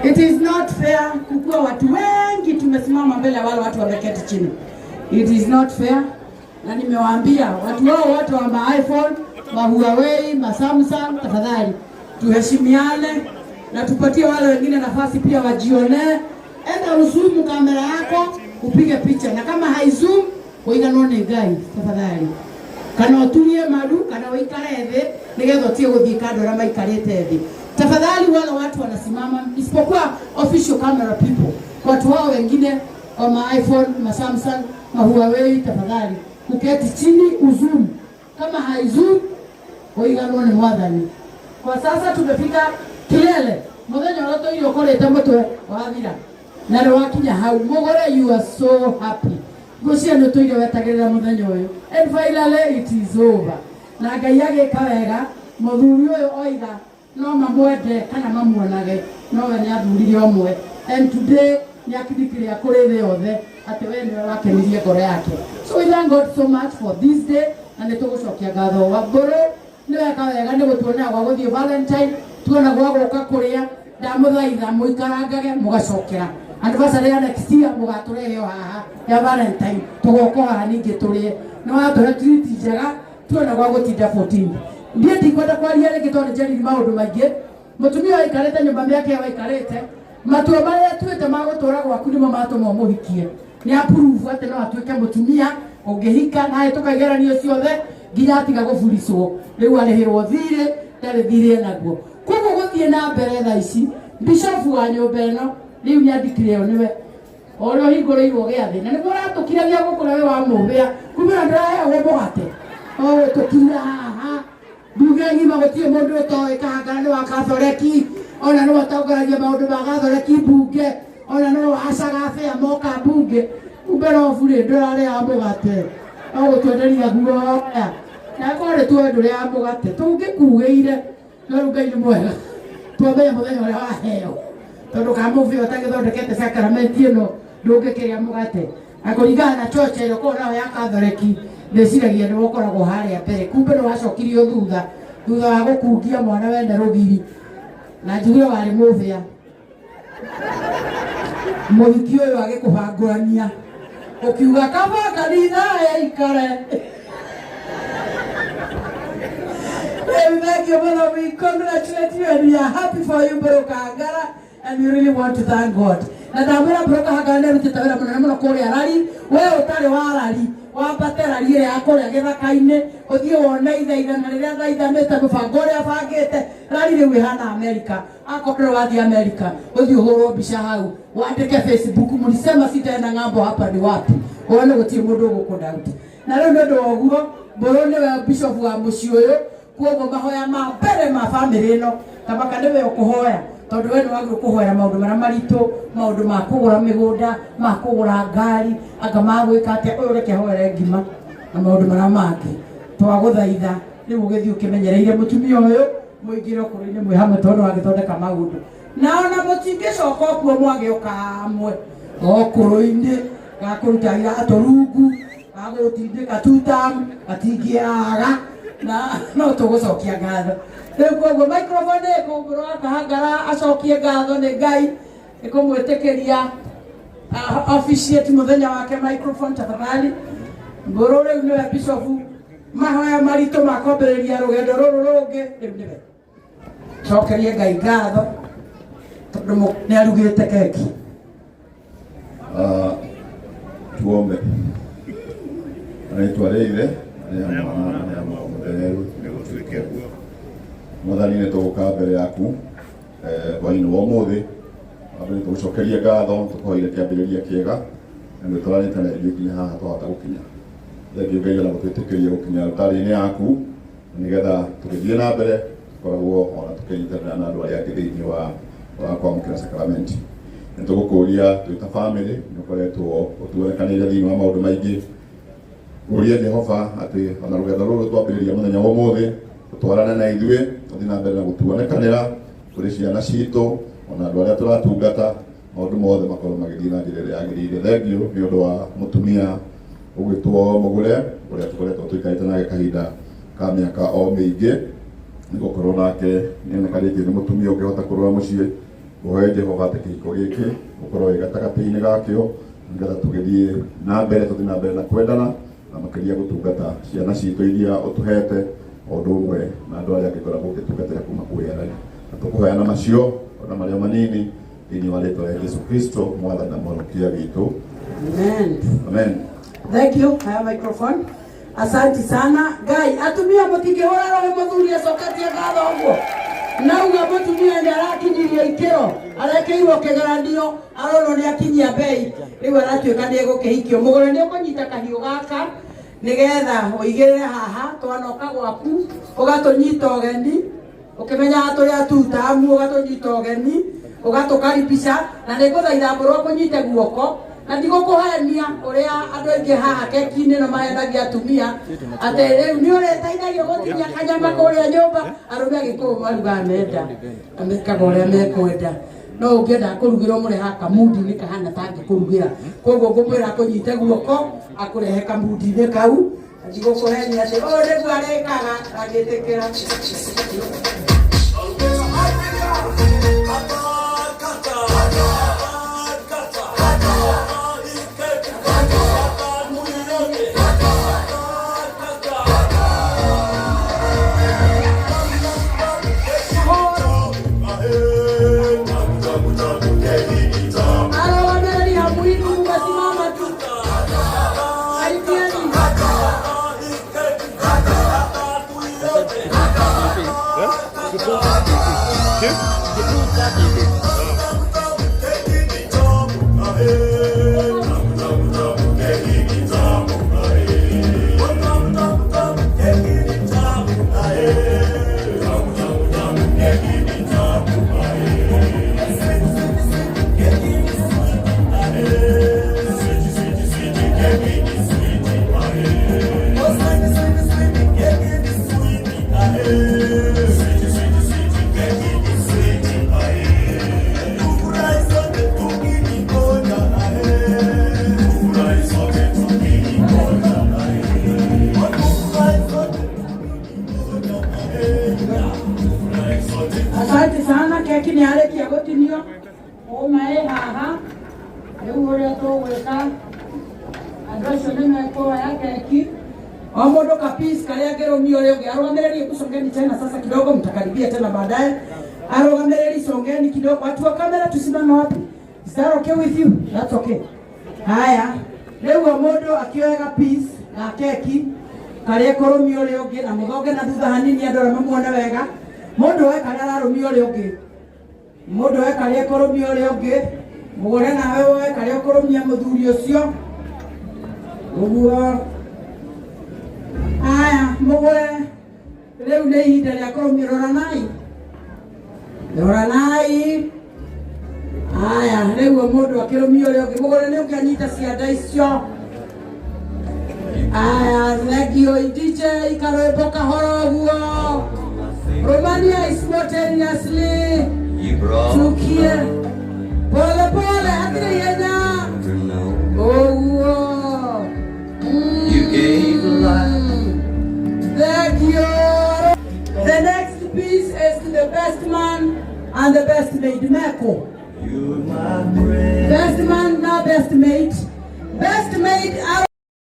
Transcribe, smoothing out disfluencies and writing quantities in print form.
It is not fair kukua watu wengi tumesimama mbele ya wale watu wameketi chini. It is not fair. Na nimewaambia watu wao wote wa iPhone, wa Huawei, ma Samsung, tafadhali tuheshimiane na tupatie wale wengine nafasi pia wajione. Enda uzoom kamera yako upige picha, na kama haizoom uiganone guys tafadhali. Kana utulie madu kana uikare thĩ nigetha tie guthii kando na maikarite thĩ. Tafadhali wale watu wanasimama isipokuwa official camera people. Watu wao wengine wa ma iPhone, ma Samsung, ma Huawei tafadhali uketi chini uzoom. Kama haizoom uiganone mwathani. Kwa sasa tumefika kilele. Muthenya wote hiyo kolete mutwe wathira. Na rwakinya hau mugore you are so happy. Gucia no tuire wetagirira muthenya uyu. And finally it is over. Na Ngai agika wega muthuri uyu oiga no mamwende kana mamuonage no we ni athurire omwe. And today ni akidikire akuri thi yothe ati we ni wakenirie ngoro yake. So we thank God so much for this day and nitugucokia ngatho wa ngoro ni weka wega ni gutuona gwa guthie Valentine tuona gwa guka kuria ndamuthaitha muikarangage mugacokera anniversary ya next year mugaturehe haha ya Valentine tugoko haha ningi turie no atore treat njega tuona gwa gutinda 14 ndiye ndikwenda kwaria reke tonde njeri maundu maingi mutumia aikarete nyumba yake aikarete matua maria tuite magutura gwaku nimo matuma muhikie ni approve ate no atuike mutumia ungihika nae tukaigeranio ciothe nginya atiga gufuricwo riu arihirwo thire tare thire naguo koguo guthie na mbere tha ici bishop wa nyumba ino riu ni andikire niwe oro hinguriirwo giathi na niguo ratukiragia gukura we wa mumbia kumira ndaya we mugate o tukira haha nduge ngima gutie mundu utoe kahangara ni wa Katholeki ona no atongaragia maundu ma Katholeki bunge ona no acagabe amoka bunge kumbera ofure ndorare ya mugate o gutwenderia guoya na kore twendure ya mugate tungikugeire no Ngai ni mwega twamenya muthenya uria waheo tondu kamuvi otagithondekete sacrament ino ndungikiria mugate akuringana na church ino kona ya Katholeki ndeciragia ni wokoragwo haria mbere kumbe no wacokirio thutha wa gukungia mwana wende rugiri na njugire wari muthia muhiki uyu agikubangurania ukiuga kaba kanitha ya ikare. Thank you, brother. We congratulate you and we are happy for you, Bro Kahangara, and we really want to thank God. Na damera Bro Kahangara ne rutitawira muno kuri arari we utari warari wambatera rire yakore githaka-ini uthie wona ithaitha na riria thaithanite mubango uria bangite rari riu ihana America akokore wathi America uthie uhurwo mbica hau wandike Facebook mulisema sitaenda ng'ambo hapa ni wapi wone gutie mundu gukundauti na riu ndu oguo Bro ni we bishop wa muci uyu kuogo mahoya ma mbere ma family ino tabaka niwe ukuhoya tondu we ni wagire kuhoya maundu mara maritu maundu ma kugura migunda ma kugura ngari anga magwika ate uyu reke hoere ngima na maundu mara mangi twaguthaitha ni ugithii ukimenyereire mutumia uyu muingire kuri-ini mwi hamwe tondu agithondeka maundu na ona mutingicoka kuo mwagiuka hamwe okuru-ini gakuruta irato rungu gagutindika tutam atingiaga na no tugucokia ngatho riu koguo microphone ikumbura Kahangara acokie ngatho ni Ngai ikumwitikiria officiate muthenya wake microphone tafadhali Mburu riu niwe bishop mahoya maritu makombereria rugendo ruru rungi riu niwe cokerie Ngai ngatho tondu ni arugite keki tuombe. Anaitwa Reire Mwathani nĩ tũgũka mbere yaku hwaĩ-inĩ wa ũmũthĩ nĩ tũgũcokeria ngatho tũkũhoire kĩambĩrĩria kĩega na nĩ tũranĩte na ithuĩ nginya haha twahota gũkinya. Thengiũ Ngai ona gũtwĩtĩkĩria gũkinya altar-inĩ yaku nĩgetha tũgĩthiĩ na mbere tũkoragwo ona tũkĩnyitanĩra na andũ arĩa angĩ thĩinĩ wa kwamũkĩra sakramenti. Nĩ tũgũkũria twĩ ta bamĩrĩ nĩ ũkoretwo ũtuonekanĩire thĩinĩ wa maũndũ maingĩ. Ũria Jehova atĩ ona rũgendo rũrũ twambĩrĩria mũthenya wa ũmũthĩ tũtwarane na ithuĩ tũthiĩ na mbere na gũtuonekanĩra kũrĩ ciana citũ ona andũ arĩa tũratungata maũndũ mothe makorwo magĩthiĩ na njĩra ĩrĩa yagĩrĩire. Thengiũ nĩ ũndũ wa mũtumia ũgwĩtwo Mũgũre ũrĩa tũkoretwo tũikarĩte nake kahinda ka mĩaka o mĩingĩ nĩ gũkorwo nake nĩonekanĩtie nĩ mũtumia ũngĩhota kũrũa mũciĩ Uhe Jehova ati kihiko giki ukorwo wi gatagati-inĩ gakĩo nĩgetha tũgĩthiĩ na mbere na kwendana na makĩria gũtungata ciana citũ iria ũtũhete o ũndũ ũmwe na andũ arĩa angĩkoragwo ũgĩtungatĩra kuma kũrĩ arĩa na tũkũheana macio ona marĩa manini thĩinĩ wa rĩĩtwa rĩa Jesũ Kristo mwathani na mũhonokia witũ. Amen. Amen. Thank you. Haya microphone. Asante sana. Gai, atumia mutingihora roho muthuri acokatie ngatho ũguo. Nauga mutumia ndarakinyiria ikero, arekeirwo kĩgeranio, arono nĩ akinyia bei. Rĩu aratuĩka nĩ egũkĩhikio. Mũgũre nĩ ũkũnyita kahiũ gaka nĩgetha ũigĩrĩre haha twanoka gwaku, ũgatũnyita ũgeni, ũkĩmenya tũrĩa tutamu, ũgatũnyita ũgeni, ũgatũkaribisha na nĩngũthaitha ngorwo kũnyite guoko. Na ndigũkũhenia ũrĩa andũ aingĩ haha keki-inĩ no mahenagia atumia atĩ rĩu nĩ ũrĩteithagia gũtinia kanyama kũrĩa nyũmba. Arũme Agĩkũyũ marugaga menda na mekaga ũrĩa mekwenda, no ũngĩenda kũrugĩrwo mũreha kamudi-inĩ kahana ta angĩkũrugĩra. Koguo ngũmwĩra akũnyite guoko akũrehe kamudi-inĩ kau. Ndigũkũhenia atĩ ũyũ nĩguo arĩkaga agĩtĩkĩra. Asante sana, keki ni arĩkia gũtinio. Uma haha rĩu ũrĩa tũgwĩka andũ acio nĩ mekuoya keki o mũndũ kapisi karĩa angĩrũmia ũrĩa ũngĩ. Arũgamĩrĩri, kusongeni tena sasa kidogo, mtakaribia tena baadaye. Arũgamĩrĩri, songeni kidogo. Watu wa kamera tusimame wapi? Is that okay with you? That's okay. Haya, rĩu o mũndũ akĩoya kapisi na keki karĩa kũrũmia ũrĩa ũngĩ na mũthonge na thutha hanini andũ arĩa mamuone wega. Mũndũ we karĩa ararũmia ũrĩa ũngĩ, mũndũ we karĩa kũrũmia ũrĩa ũngĩ, mũgũre nawe we karĩa kũrũmia mũthuri ũcio ũguo. Haya, mũgũre rĩu nĩ ihinda rĩa kũrũmia. Roranai. Haya, rĩu mũndũ akĩrũmia ũrĩa ũngĩ, mũgũre nĩ ũkĩanyita cianda icio. Haya, thank you DJ, karwĩmbo kahoro ũguo. Romania is spontaneously tukie pole pole Adriana. Oh, you gave life. Thank you. The next piece is the best man and the best maid. Meko. Best man na best maid. Best maid.